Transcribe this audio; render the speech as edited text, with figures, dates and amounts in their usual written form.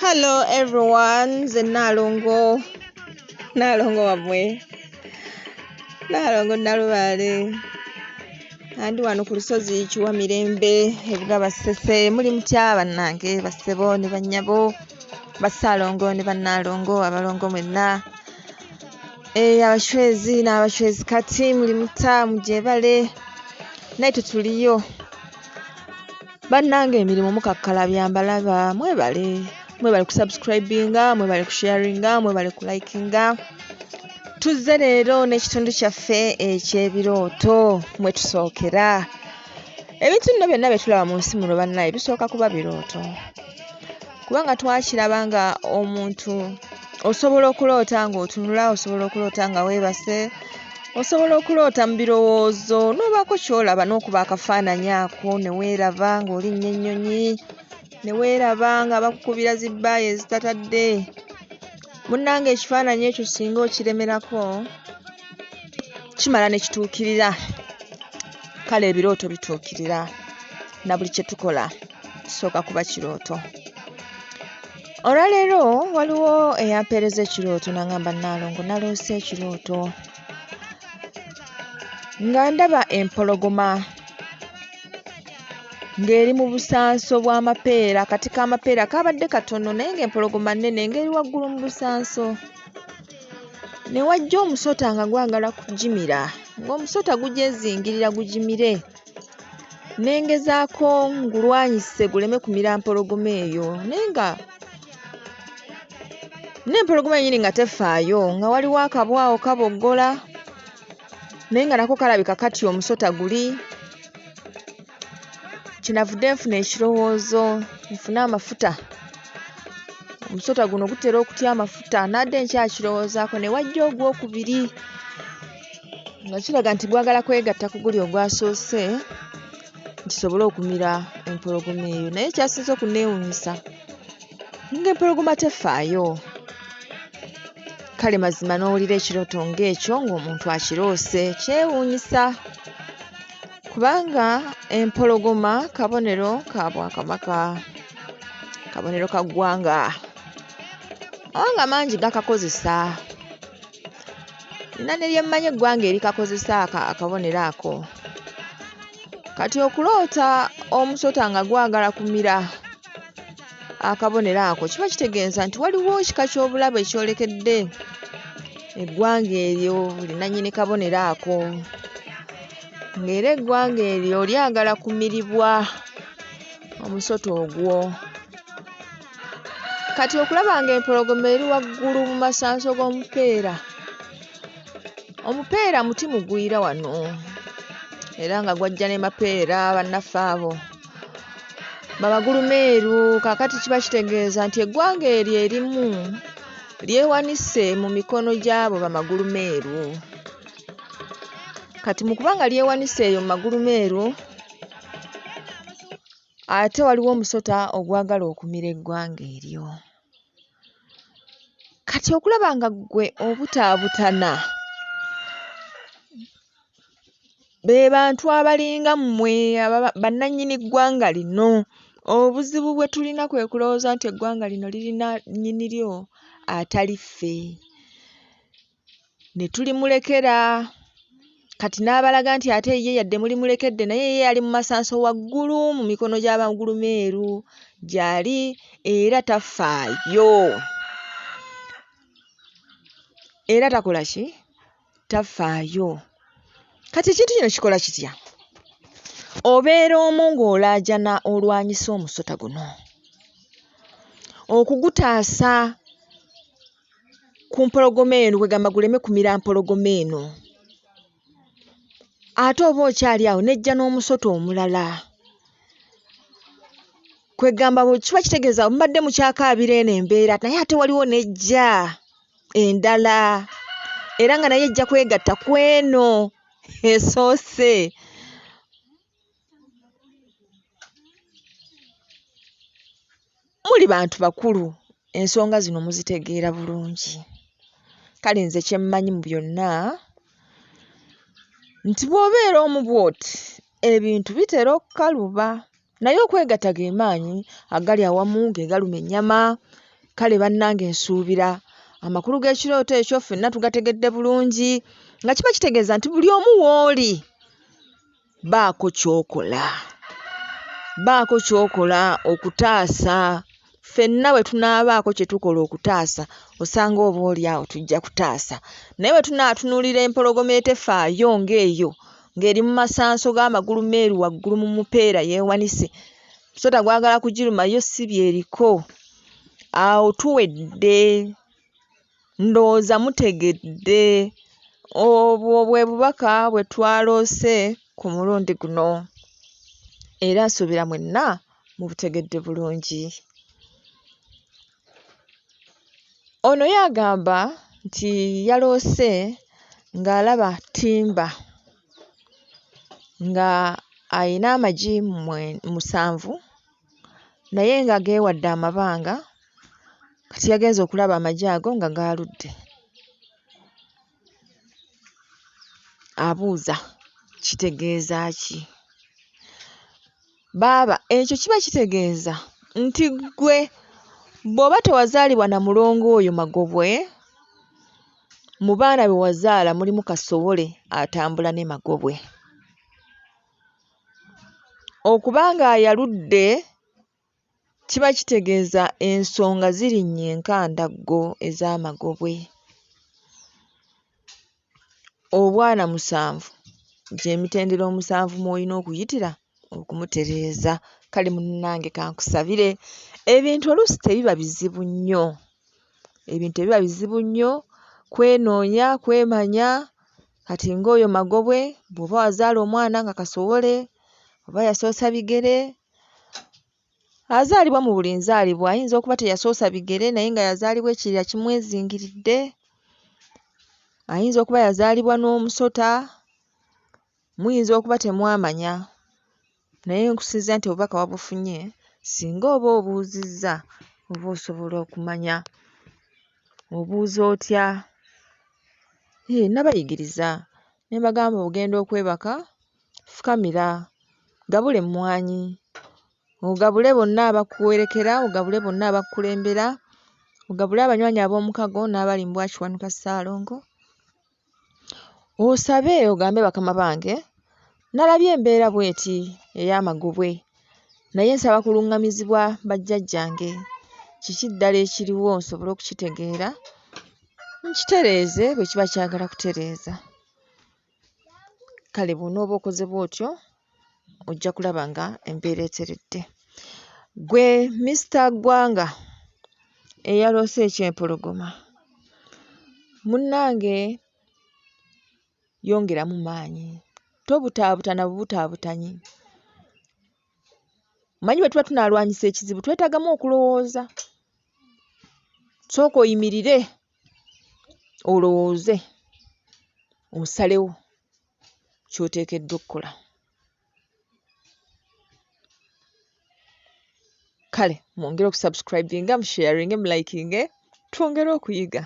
Hello everyone, nze Nalongo wamwe. Nalongo Nalubale. Andi wano ku lusozi Kiwa Mirembe ebuga Basese muli mutya bannange basebo ne bannyabo Basalongo ne Bannalongo abalongo mwenna. Abashwezi n'abashwezi kati muli muta mujebale naye tutuliyo bannange emirimu mukakkala byambalaba mwebale ku subscribinga, mwebale ku sharinga, mwebale ku likinga. Tuzze leero n'ekitundu kyaffe eky'ebirooto mwetusokela. Ebintu bino byonna bye tulaba mu nsi muno bannaye bisooka kuba birooto. Kubanga twakiraba nga omuntu osobola okuloota ng'otunula, osobola okuloota nga weebase, osobola okuloota mu birowoozo n'obaako ky'olaba n'okuba akafaananyi ako ne weeraba ng'olinnya ennyonyi, ne weeraba nga bakukubira zibbaayi ezitatadde. Munnange ekifaananyi ekyo singa okiremerako kimala ne kituukirira. Kale ebirooto bituukirira na buli kye tukola kisooka kuba kirooto. Olwaleero waliwo eyampeereza ekirooto n'angamba Nalongo naloose ekirooto nga ndaba empologoma ng'eri mu busanso bw'amapeera. Kati k'amapeera kabadde katono naye ng'empologoma nnene ng'eri waggulu mu busanso. Ne wajja omusota nga gwagala kugimira, ng'omusota gugyezingirira gugimire. Nengezaako ngulwanyise guleme kumira mpologoma eyo naye nga n'empologoma yennyini nga tefaayo, nga waliwo akabwawo kaboggola naye nga nako kalabika kati omusota guli. Kinavudde nfuna ekirowoozo, nfune amafuta. Omusota guno gutera okutya amafuta, nadde nkyakirowoozaako ne wajja ogwokubiri nga kiraga nti gwagala kwegatta ku guli ogwasoose kisobole okumira empologoma eyo. Naye kyasinze okuneewuunyisa ng'empologoma tefaayo. Kale mazima n'owulira ekirooto ng'ekyo ng'omuntu akiroose kyewuunyisa. Kubanga empologoma kabonero ka Bwakabaka, kabonero ka ggwanga. Awanga mangi gakakozesa. Nina ne lye mmanyi eggwanga erikakozesa akabonero ako. Kati okuloota omusota nga gwagala kumira akabonero ako kiba kitegeeza nti waliwo kika ky'obulabe ekyolekedde eggwanga eryo linannyini kabonero ako. Ng'era eggwanga eryo lyagala kumiribwa omusota ogwo. Kati okulaba ng'empologoma eri waggulu mu masanso g'omupeera. Omupeera muti mugwira wano era nga gwajja ne mapeera bannaffe abo babagulumeeru. Kaakati kiba kitegeeza nti eggwanga eryo erimu lyewanise mu mikono gy'abo bamagulumeeru. Kati mu kubanga lyewanise eyo mu magulumeeru, ate waliwo omusota ogwagala okumira eggwanga eryo. Kati okulaba nga ggwe obutaabutana be bantu abalinga mmwe bannannyini ggwanga lino, obuzibu bwe tulina kwe kulowooza nti eggwanga lino lirina nnyiniryo atali ffe. Ne tulimulekera. Kati n'abalaga nti ate ye yadde mulimulekedde naye ye yali mu masanso waggulu mu mikono gy'abagulumeeru gy'ali era tafaayo. Era takola ki? Tafaayo. Kati ekintu kino kikola kitya? Obeera omu ng'olaajana olwanyisa omusota guno, okugutaasa ku mpologoma eno kwegamba guleme kumira mpologoma eno. Ate oba okyali awo nejja n'omusota omulala. Kwegamba kiba kitegeeza mubadde mukyakaabira eno embeera naye ate waliwo nejja endala era nga naye ejja kwegatta ku eno esoose. Muli bantu bakulu, ensonga zino muzitegeera bulungi. Kale nze kye mmanyi mu byonna nti bw'obeera omu bw'oti ebintu bitera okukaluba. Naye okwegatta ge maanyi agali awamu ge galuma ennyama, kale bannange nsuubira amakulu g'ekirooto ekyo ffenna tugategedde bulungi nga kiba kitegeeza nti buli omu w'oli baako ky'okola okutaasa ffenna bwe tunaabaako kye tukola okutaasa osanga oba oli awo tujja kutaasa naye bwe tunaatunuulira empologoma etefaayo ng'eyo ng'eri mu masanso g'amagulu meeru waggulu mu mupeera yeewanise sota gwagala kugirumayo si byeriko awo tuwedde ndowooza mutegedde obwo bwe bubaka bwe twaloose ku mulundi guno era nsuubira mwenna mubutegedde bulungi. Ono yagamba nti yaloose ng'alaba ttimba nga ayina amagi 7 naye nga geewadde amabanga kati yagenze okulaba amagi ago nga gaaludde. Abuuza kitegeeza ki? Baaba ekyo kiba kitegeeza nti ggwe bw'oba tewazaalibwa na mulongo oyo Magobwe, mu baana be wazaala mulimu Kasobole atambula ne Magobwe. Okuba ng'ayaludde kiba kitegeeza ensonga zirinnye enkandaggo ez'Amagobwe. Obwana 7 gy'emitendera 7 mw'olina okuyitira okumutereeza. Kale munnange kankusabire ebintu oluusi tebiba bizibu nnyo. Ebintu ebiba bizibu nnyo kwenoonya, kwemanya. Kati ng'oyo Magobwe bw'oba wazaala omwana nga Kasobole oba yasoosa bigere, azaalibwa mu buli nzaalibwa ayinza okuba teyasoosa bigere naye nga yazaalibwa ekirira kimwezingiridde, ayinza okuba yazaalibwa n'omusota, muyinza okuba temwamanya naye nkusinzira nti obubaka wabufunye singa oba obuuzizza oba osobola okumanya. Obuuza otya? Nabayigiriza ne mbagamba ogenda okwebaka fukamira, gabula emmwanyi, ogabule bonna abakuwerekera, ogabule bonna abakukulembera, ogabule abanywanyi ab'omukago n'abali mu Bwakiwanuka Ssaalongo. Osabe ogambe bakama bange nalabye embeera bw'eti ey'Amagobwe naye nsaba kuluŋŋamizibwa bajjajjange, kiki ddala ekiriwo nsobole okukitegeera nkitereeze bwe kiba kyagala kutereeza. Kale bw'onooba okoze bw'otyo ojja kulaba nga embeera eteredde. Ggwe Mr. Ggwanga eyaloose eky'empologoma, munnange yongeramu maanyi, tobutaabutana bubutaabutanyi. Manyi bwe tuba tunaalwanyisa ekizibu twetaagamu okulowooza. Sooka oyimirire olowooze osalewo ky'oteekeddwa okukola. Kale mwongere okusubscribinga, musharinge, mulayikinge, twongere okuyiga.